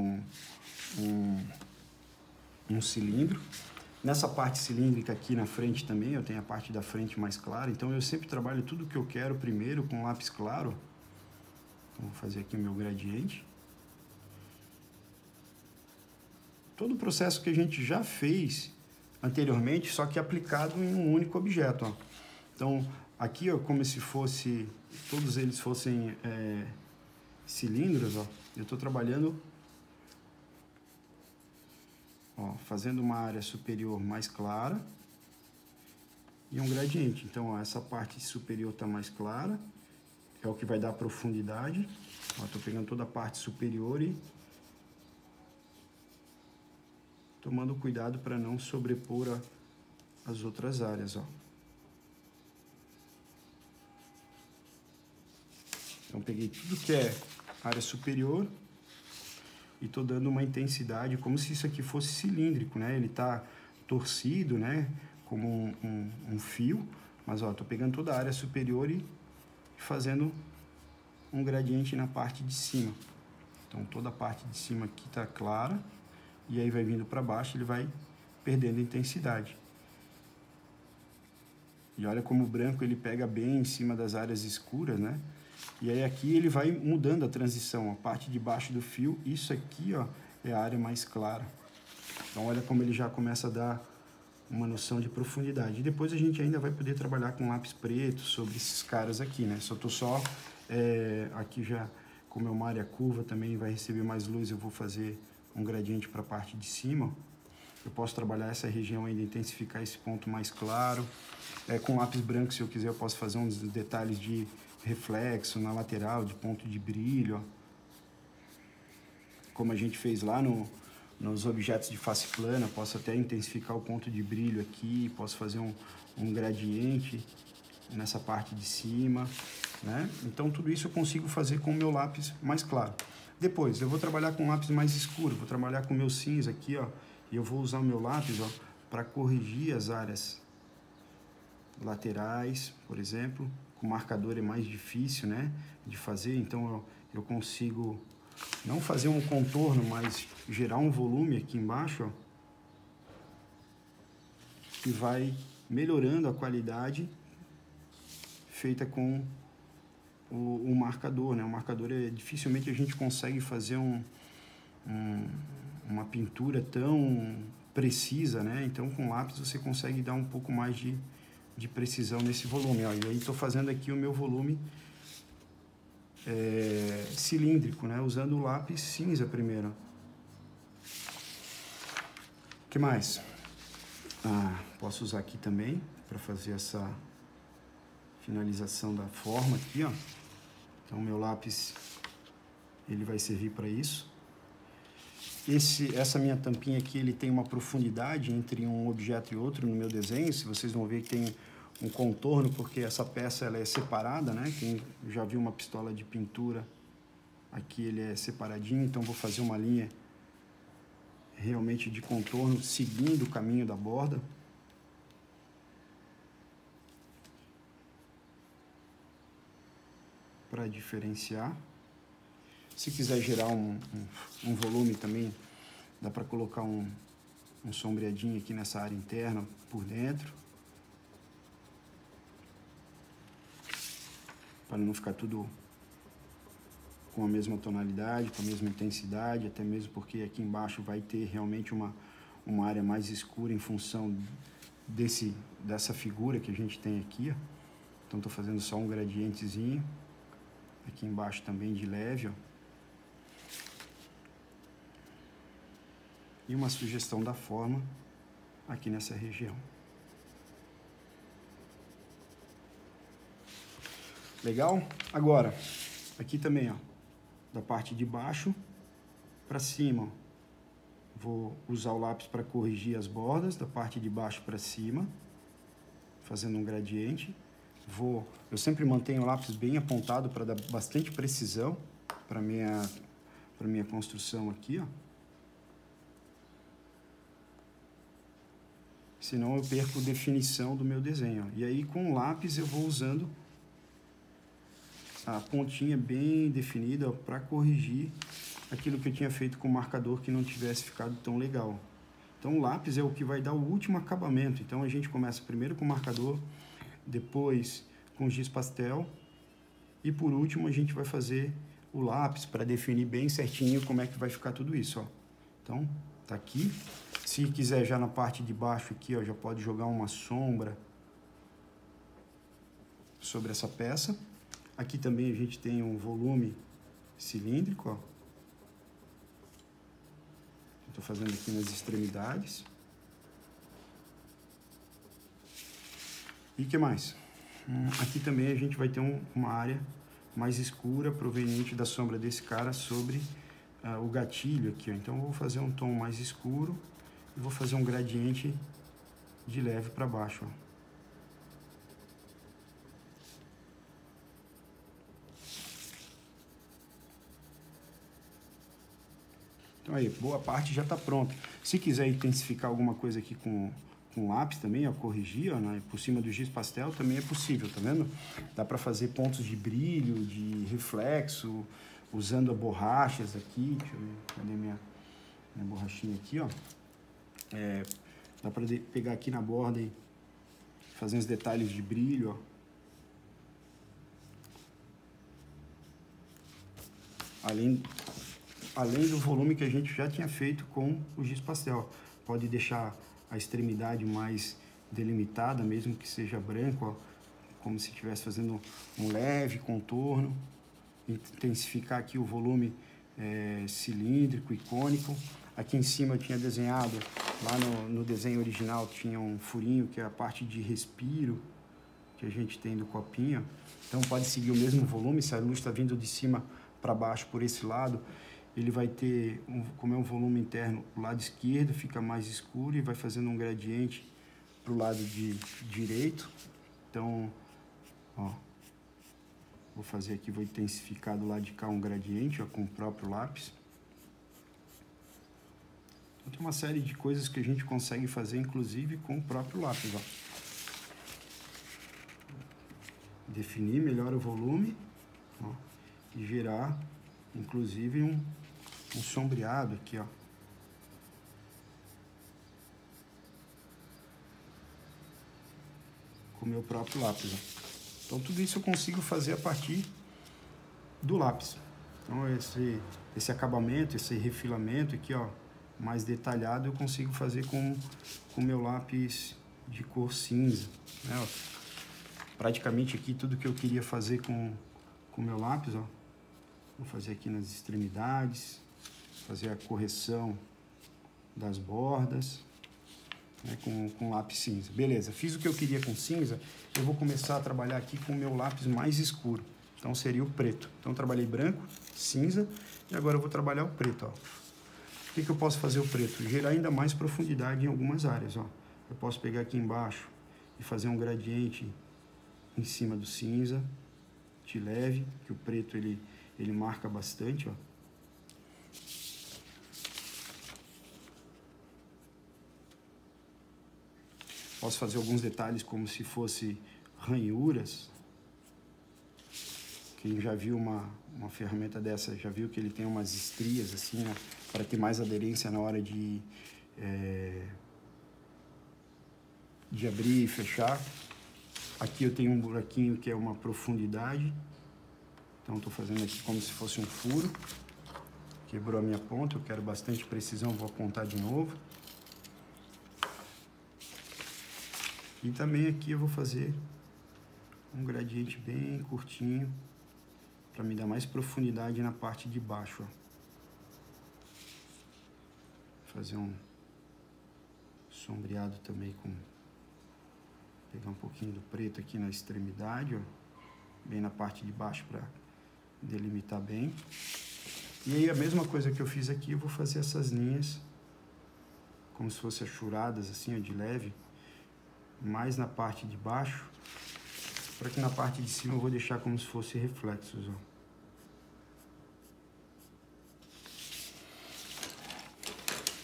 um cilindro. Nessa parte cilíndrica aqui na frente também, eu tenho a parte da frente mais clara. Então eu sempre trabalho tudo que eu quero primeiro com lápis claro. Então, vou fazer aqui o meu gradiente. Todo o processo que a gente já fez anteriormente, só que aplicado em um único objeto, ó. Então aqui, ó, como se fosse, todos eles fossem cilindros, ó. Eu estou trabalhando, ó, fazendo uma área superior mais clara e um gradiente. Então, ó, essa parte superior está mais clara, é o que vai dar profundidade. Ó, tô pegando toda a parte superior e tomando cuidado para não sobrepor as outras áreas, ó. Então peguei tudo que é área superior e tô dando uma intensidade como se isso aqui fosse cilíndrico, né? Ele tá torcido, né? Como um fio, mas ó, tô pegando toda a área superior e fazendo um gradiente na parte de cima. Então toda a parte de cima aqui tá clara e aí vai vindo para baixo, ele vai perdendo intensidade. E olha como o branco ele pega bem em cima das áreas escuras, né? E aí aqui ele vai mudando a transição, a parte de baixo do fio, isso aqui, ó, é a área mais clara. Então olha como ele já começa a dar uma noção de profundidade. E depois a gente ainda vai poder trabalhar com lápis preto sobre esses caras aqui, né? Aqui já, como é uma área curva, também vai receber mais luz, eu vou fazer um gradiente para a parte de cima. Eu posso trabalhar essa região ainda, intensificar esse ponto mais claro. Com lápis branco, se eu quiser, eu posso fazer uns detalhes de reflexo na lateral, de ponto de brilho, ó. Como a gente fez lá nos objetos de face plana, posso até intensificar o ponto de brilho aqui, posso fazer um gradiente nessa parte de cima, né? Então tudo isso eu consigo fazer com o meu lápis mais claro. Depois eu vou trabalhar com lápis mais escuro, vou trabalhar com o meu cinza aqui, ó, e eu vou usar o meu lápis, ó, para corrigir as áreas laterais, por exemplo. Com marcador é mais difícil, né, de fazer, então eu consigo não fazer um contorno, mas gerar um volume aqui embaixo, ó, que vai melhorando a qualidade feita com o marcador, né? O marcador dificilmente a gente consegue fazer uma pintura tão precisa, né? Então com lápis você consegue dar um pouco mais de precisão nesse volume, ó. E aí estou fazendo aqui o meu volume cilíndrico, né? Usando o lápis cinza primeiro. O que mais? Posso usar aqui também para fazer essa finalização da forma aqui, ó. Então meu lápis ele vai servir para isso. Essa minha tampinha aqui, ele tem uma profundidade entre um objeto e outro no meu desenho. Se vocês vão ver que tem um contorno, porque essa peça ela é separada, né? Quem já viu uma pistola de pintura, aqui ele é separadinho, então vou fazer uma linha realmente de contorno seguindo o caminho da borda. Para diferenciar. Se quiser gerar um volume também, dá para colocar um sombreadinho aqui nessa área interna por dentro, para não ficar tudo com a mesma tonalidade, com a mesma intensidade, até mesmo porque aqui embaixo vai ter realmente uma área mais escura em função dessa figura que a gente tem aqui, ó. Então estou fazendo só um gradientezinho aqui embaixo também de leve, ó. E uma sugestão da forma aqui nessa região. Legal? Agora, aqui também, ó, da parte de baixo para cima, ó, vou usar o lápis para corrigir as bordas da parte de baixo para cima, fazendo um gradiente. Eu sempre mantenho o lápis bem apontado para dar bastante precisão para minha construção aqui, ó. Senão eu perco definição do meu desenho, ó. E aí com o lápis eu vou usando a pontinha bem definida para corrigir aquilo que eu tinha feito com o marcador que não tivesse ficado tão legal. Então o lápis é o que vai dar o último acabamento. Então a gente começa primeiro com o marcador, depois com giz pastel e por último a gente vai fazer o lápis para definir bem certinho como é que vai ficar tudo isso, ó. Então tá aqui. Se quiser já na parte de baixo aqui, ó, já pode jogar uma sombra sobre essa peça. Aqui também a gente tem um volume cilíndrico, ó. Estou fazendo aqui nas extremidades. E o que mais? Aqui também a gente vai ter uma área mais escura proveniente da sombra desse cara sobre o gatilho aqui, ó. Então eu vou fazer um tom mais escuro e vou fazer um gradiente de leve para baixo, ó. Então aí, boa parte já está pronta. Se quiser intensificar alguma coisa aqui com lápis também, ó, corrigir, ó, né, por cima do giz pastel também é possível, tá vendo? Dá para fazer pontos de brilho, de reflexo, usando borrachas aqui. Deixa eu ver, cadê minha borrachinha aqui, ó. Dá para pegar aqui na borda e fazer uns detalhes de brilho, ó. Além do volume que a gente já tinha feito com o giz pastel. Pode deixar a extremidade mais delimitada, mesmo que seja branco, ó, como se estivesse fazendo um leve contorno. Intensificar aqui o volume cilíndrico e cônico. Aqui em cima eu tinha desenhado, lá no desenho original tinha um furinho que é a parte de respiro que a gente tem do copinho. Então pode seguir o mesmo volume, se a luz está vindo de cima para baixo por esse lado, ele vai ter, como é um volume interno, o lado esquerdo fica mais escuro e vai fazendo um gradiente para o lado direito. Então, ó, vou fazer aqui, vou intensificar do lado de cá um gradiente, ó, com o próprio lápis. Então, tem uma série de coisas que a gente consegue fazer, inclusive, com o próprio lápis, ó. Definir melhor o volume, ó, e gerar, inclusive, um sombreado aqui, ó. Com o meu próprio lápis, ó. Então, tudo isso eu consigo fazer a partir do lápis. Então, esse acabamento, esse refilamento aqui, ó, mais detalhado, eu consigo fazer com o meu lápis de cor cinza, né, ó. Praticamente aqui tudo que eu queria fazer com o meu lápis, ó. Vou fazer aqui nas extremidades, fazer a correção das bordas, né, com lápis cinza. Beleza, fiz o que eu queria com cinza, eu vou começar a trabalhar aqui com o meu lápis mais escuro. Então seria o preto. Então eu trabalhei branco, cinza, e agora eu vou trabalhar o preto, ó. O que eu posso fazer o preto? Gerar ainda mais profundidade em algumas áreas, ó. Eu posso pegar aqui embaixo e fazer um gradiente em cima do cinza, de leve, que o preto ele marca bastante, ó. Posso fazer alguns detalhes como se fosse ranhuras. Quem já viu uma ferramenta dessa, já viu que ele tem umas estrias assim, né, para ter mais aderência na hora de abrir e fechar. Aqui eu tenho um buraquinho que é uma profundidade. Então, estou fazendo aqui como se fosse um furo. Quebrou a minha ponta, eu quero bastante precisão, vou apontar de novo. E também aqui eu vou fazer um gradiente bem curtinho, para me dar mais profundidade na parte de baixo, ó. Fazer um sombreado também com... Pegar um pouquinho do preto aqui na extremidade, ó. Bem na parte de baixo para delimitar bem. E aí a mesma coisa que eu fiz aqui, eu vou fazer essas linhas como se fossem achuradas assim, ó, de leve, mais na parte de baixo, para que na parte de cima eu vou deixar como se fossem reflexos, ó.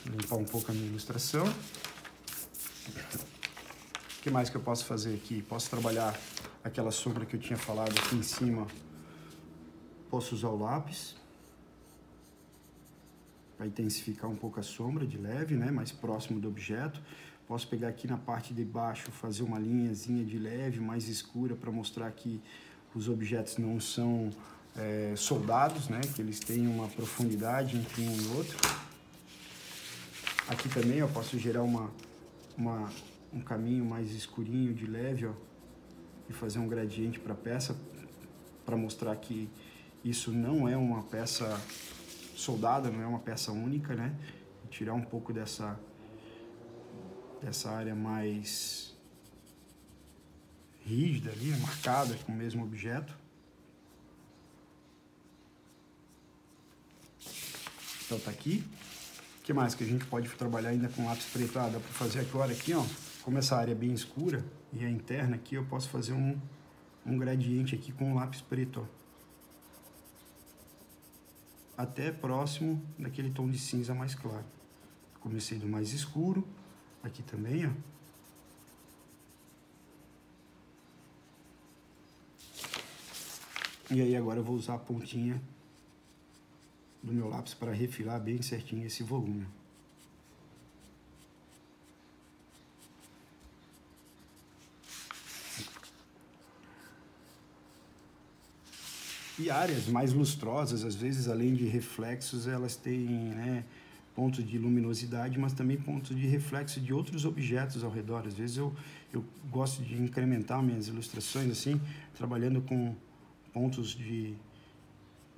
Limpar um pouco a minha ilustração. O que mais que eu posso fazer aqui? Posso trabalhar aquela sombra que eu tinha falado aqui em cima. Posso usar o lápis para intensificar um pouco a sombra de leve, né, mais próximo do objeto. Posso pegar aqui na parte de baixo, fazer uma linhazinha de leve, mais escura, para mostrar que os objetos não são soldados, né, que eles têm uma profundidade entre um e outro. Aqui também eu posso gerar um caminho mais escurinho de leve, ó, e fazer um gradiente para a peça, para mostrar que isso não é uma peça soldada, não é uma peça única, né? E tirar um pouco dessa área mais rígida ali, marcada com o mesmo objeto. Então tá aqui. O que mais que a gente pode trabalhar ainda com lápis preto? Ah, dá para fazer agora aqui, ó. Como essa área é bem escura e é interna aqui, eu posso fazer um gradiente aqui com lápis preto, ó. Até próximo daquele tom de cinza mais claro. Comecei do mais escuro, aqui também, ó. E aí agora eu vou usar a pontinha do meu lápis para refilar bem certinho esse volume. E áreas mais lustrosas, às vezes, além de reflexos, elas têm, né, pontos de luminosidade, mas também pontos de reflexo de outros objetos ao redor. Às vezes eu gosto de incrementar minhas ilustrações assim, trabalhando com pontos de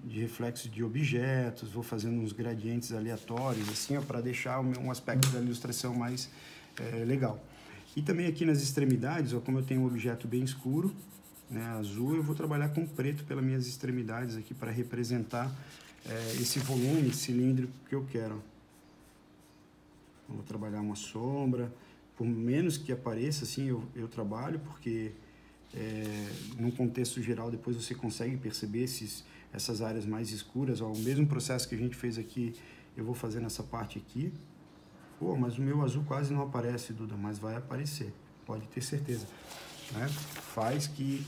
reflexo de objetos, vou fazendo uns gradientes aleatórios, assim, para deixar um aspecto da ilustração mais legal. E também aqui nas extremidades, ó, como eu tenho um objeto bem escuro, né, azul, eu vou trabalhar com preto pelas minhas extremidades aqui para representar esse volume cilíndrico que eu quero. Vou trabalhar uma sombra, por menos que apareça, assim, eu trabalho, porque num contexto geral depois você consegue perceber essas áreas mais escuras. Ó, o mesmo processo que a gente fez aqui, eu vou fazer nessa parte aqui. Pô, mas o meu azul quase não aparece, Duda, mas vai aparecer, pode ter certeza, né? Faz que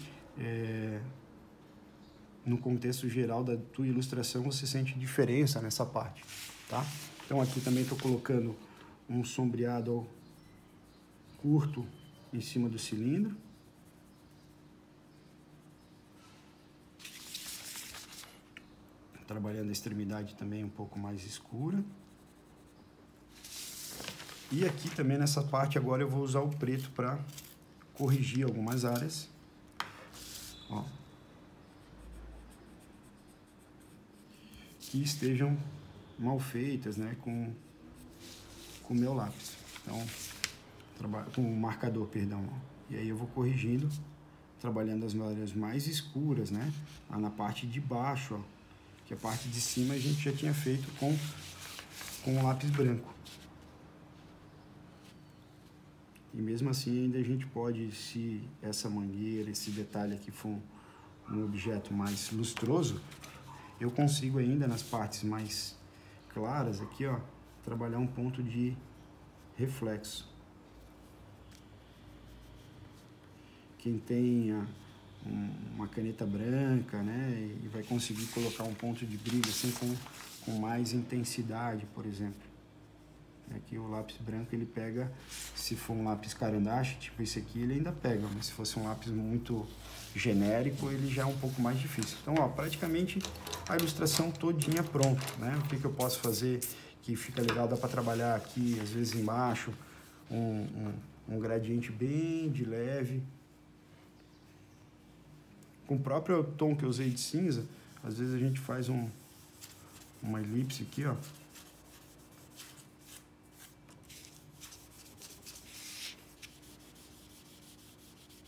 no contexto geral da tua ilustração você sente diferença nessa parte, tá? Então aqui também estou colocando um sombreado curto em cima do cilindro. Trabalhando a extremidade também um pouco mais escura. E aqui também nessa parte agora eu vou usar o preto para corrigir algumas áreas. Ó, que estejam mal feitas, né, com o meu lápis. Então, com o marcador, perdão. Ó. E aí eu vou corrigindo, trabalhando as áreas mais escuras, né, lá na parte de baixo, ó, que a parte de cima a gente já tinha feito com o lápis branco. E mesmo assim ainda a gente pode, se essa mangueira, esse detalhe aqui for um objeto mais lustroso, eu consigo ainda nas partes mais claras aqui, ó, trabalhar um ponto de reflexo. Quem tenha uma caneta branca, né, e vai conseguir colocar um ponto de brilho assim com mais intensidade, por exemplo. Aqui o lápis branco ele pega, se for um lápis carandache, tipo esse aqui, ele ainda pega, mas se fosse um lápis muito genérico, ele já é um pouco mais difícil. Então, ó, praticamente a ilustração todinha pronta, né? O que eu posso fazer que fica legal, dá para trabalhar aqui, às vezes embaixo, um gradiente bem de leve. Com o próprio tom que eu usei de cinza, às vezes a gente faz uma elipse aqui, ó.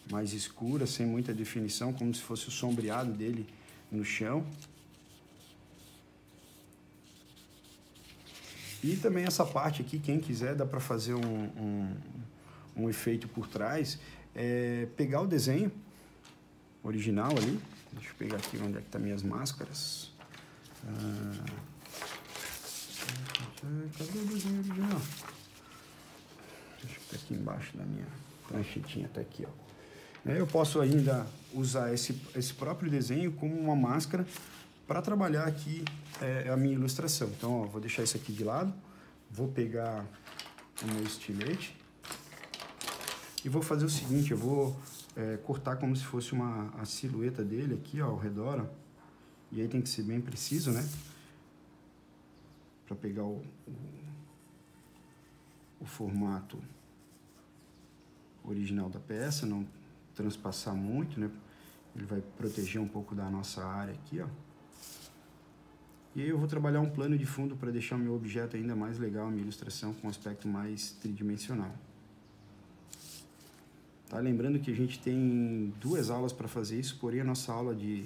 Mais escura, sem muita definição, como se fosse o sombreado dele no chão. E também essa parte aqui, quem quiser, dá para fazer um efeito por trás, pegar o desenho original ali. Deixa eu pegar aqui onde é que tá minhas máscaras. Cadê o desenho original? Deixa eu ver aqui embaixo da minha pranchetinha, tá aqui, ó. Eu posso ainda usar esse próprio desenho como uma máscara para trabalhar aqui a minha ilustração. Então, ó, vou deixar isso aqui de lado, vou pegar o meu estilete e vou fazer o seguinte, eu vou cortar como se fosse a silhueta dele aqui, ó, ao redor, ó. E aí tem que ser bem preciso, né? Para pegar o formato original da peça, não transpassar muito, né? Ele vai proteger um pouco da nossa área aqui, ó. E aí eu vou trabalhar um plano de fundo para deixar o meu objeto ainda mais legal, a minha ilustração com um aspecto mais tridimensional. Tá? Lembrando que a gente tem 2 aulas para fazer isso, porém a nossa aula de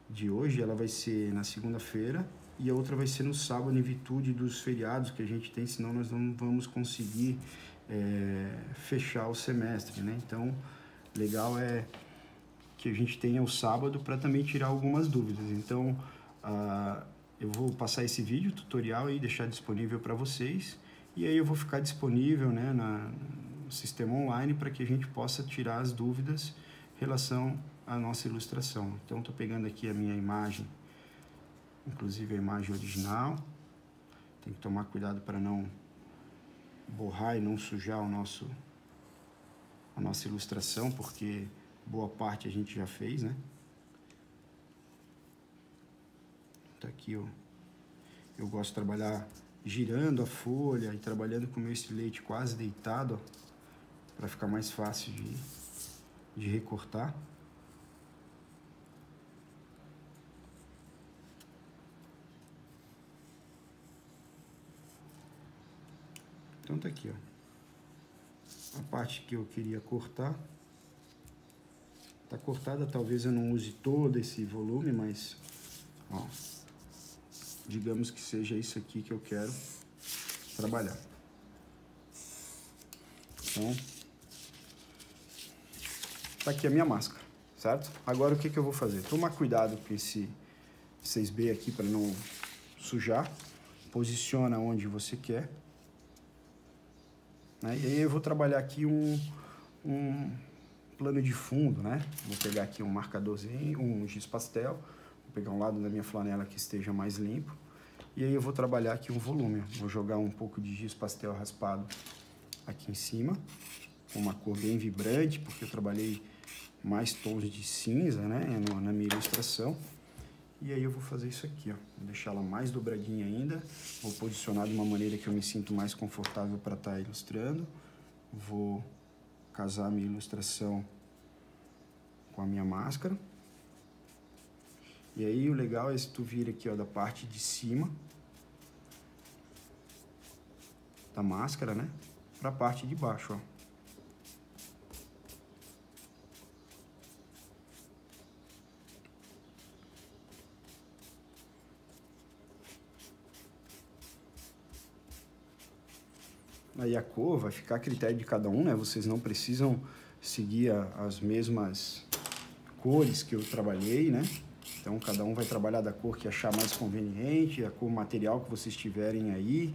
de hoje, ela vai ser na segunda-feira e a outra vai ser no sábado, em virtude dos feriados que a gente tem, senão nós não vamos conseguir fechar o semestre, né? Então, legal é que a gente tenha o sábado para também tirar algumas dúvidas. Então, eu vou passar esse vídeo tutorial e deixar disponível para vocês, e aí eu vou ficar disponível, né, no sistema online para que a gente possa tirar as dúvidas em relação à nossa ilustração. Então, estou pegando aqui a minha imagem, inclusive a imagem original. Tem que tomar cuidado para não borrar e não sujar a nossa ilustração, porque boa parte a gente já fez, né? Tá aqui, ó. Eu gosto de trabalhar girando a folha e trabalhando com o meu estilete quase deitado, ó, para ficar mais fácil de recortar. Então tá aqui, ó. A parte que eu queria cortar tá cortada, talvez eu não use todo esse volume, mas ó, digamos que seja isso aqui que eu quero trabalhar. Então, tá aqui a minha máscara, certo? Agora o que eu vou fazer? Tomar cuidado com esse 6B aqui para não sujar. Posiciona onde você quer. Né? E aí eu vou trabalhar aqui um plano de fundo, né? Vou pegar aqui um marcadorzinho, um giz pastel, vou pegar um lado da minha flanela que esteja mais limpo, e aí eu vou trabalhar aqui um volume. Vou jogar um pouco de giz pastel raspado aqui em cima, com uma cor bem vibrante, porque eu trabalhei mais tons de cinza, né, na minha ilustração. E aí eu vou fazer isso aqui, ó. Vou deixar ela mais dobradinha ainda, vou posicionar de uma maneira que eu me sinto mais confortável para estar ilustrando. Vou casar a minha ilustração com a minha máscara. E aí o legal é se tu vir aqui, ó, da parte de cima da máscara, né, para a parte de baixo, ó. Aí a cor vai ficar a critério de cada um, né? Vocês não precisam seguir as mesmas cores que eu trabalhei, né? Então, cada um vai trabalhar da cor que achar mais conveniente, a cor material que vocês tiverem aí.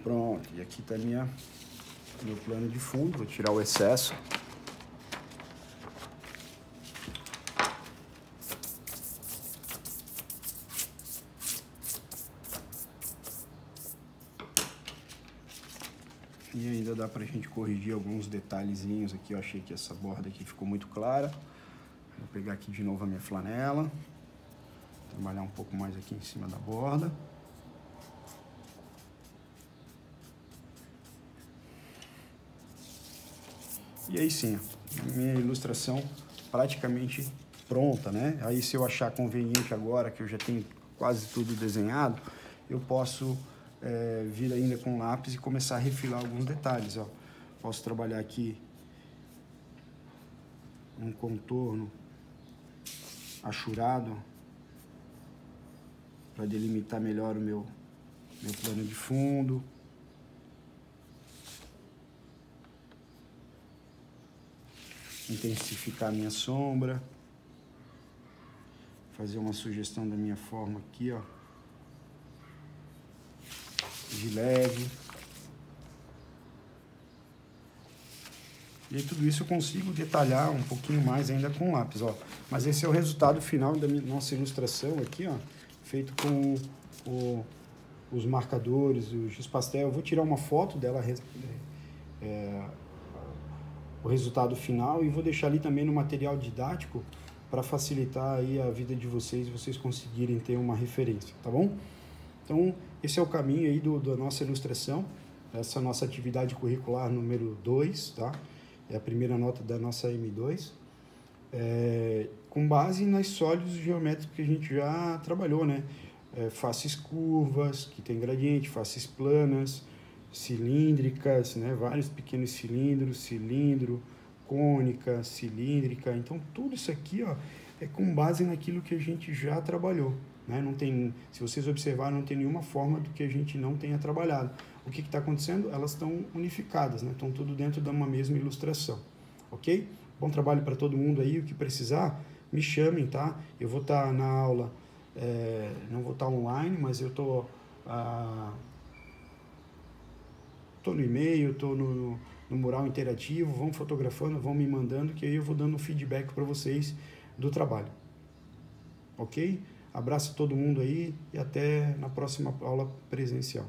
Pronto, e aqui tá meu plano de fundo, vou tirar o excesso. E ainda dá pra gente corrigir alguns detalhezinhos aqui, eu achei que essa borda aqui ficou muito clara. Vou pegar aqui de novo a minha flanela, trabalhar um pouco mais aqui em cima da borda. E aí sim, a minha ilustração praticamente pronta, né? Aí se eu achar conveniente agora, que eu já tenho quase tudo desenhado, eu posso vir ainda com lápis e começar a refilar alguns detalhes, ó. Posso trabalhar aqui um contorno achurado para delimitar melhor o meu plano de fundo. Intensificar a minha sombra, fazer uma sugestão da minha forma aqui, ó, de leve. E tudo isso eu consigo detalhar um pouquinho mais ainda com lápis, ó. Mas esse é o resultado final da nossa ilustração aqui, ó, feito com os marcadores, o giz pastel. Eu vou tirar uma foto dela o resultado final, e vou deixar ali também no material didático para facilitar aí a vida de vocês conseguirem ter uma referência, tá bom? Então, esse é o caminho aí da nossa ilustração, essa nossa atividade curricular número 2, tá? É a primeira nota da nossa M2, com base nas sólidos geométricos que a gente já trabalhou, né? Faces curvas, que tem gradiente, faces planas, cilíndricas, né? Vários pequenos cilindros, cilindro, cônica, cilíndrica. Então, tudo isso aqui, ó, é com base naquilo que a gente já trabalhou, né? Não tem, se vocês observarem, não tem nenhuma forma do que a gente não tenha trabalhado. O que está acontecendo? Elas estão unificadas, né? Estão tudo dentro de uma mesma ilustração, ok? Bom trabalho para todo mundo aí. O que precisar, me chamem, tá? Eu vou estar na aula, não vou estar online, mas eu estou no e-mail, estou no mural interativo, vão fotografando, vão me mandando, que aí eu vou dando um feedback para vocês do trabalho, ok? Abraço a todo mundo aí e até na próxima aula presencial.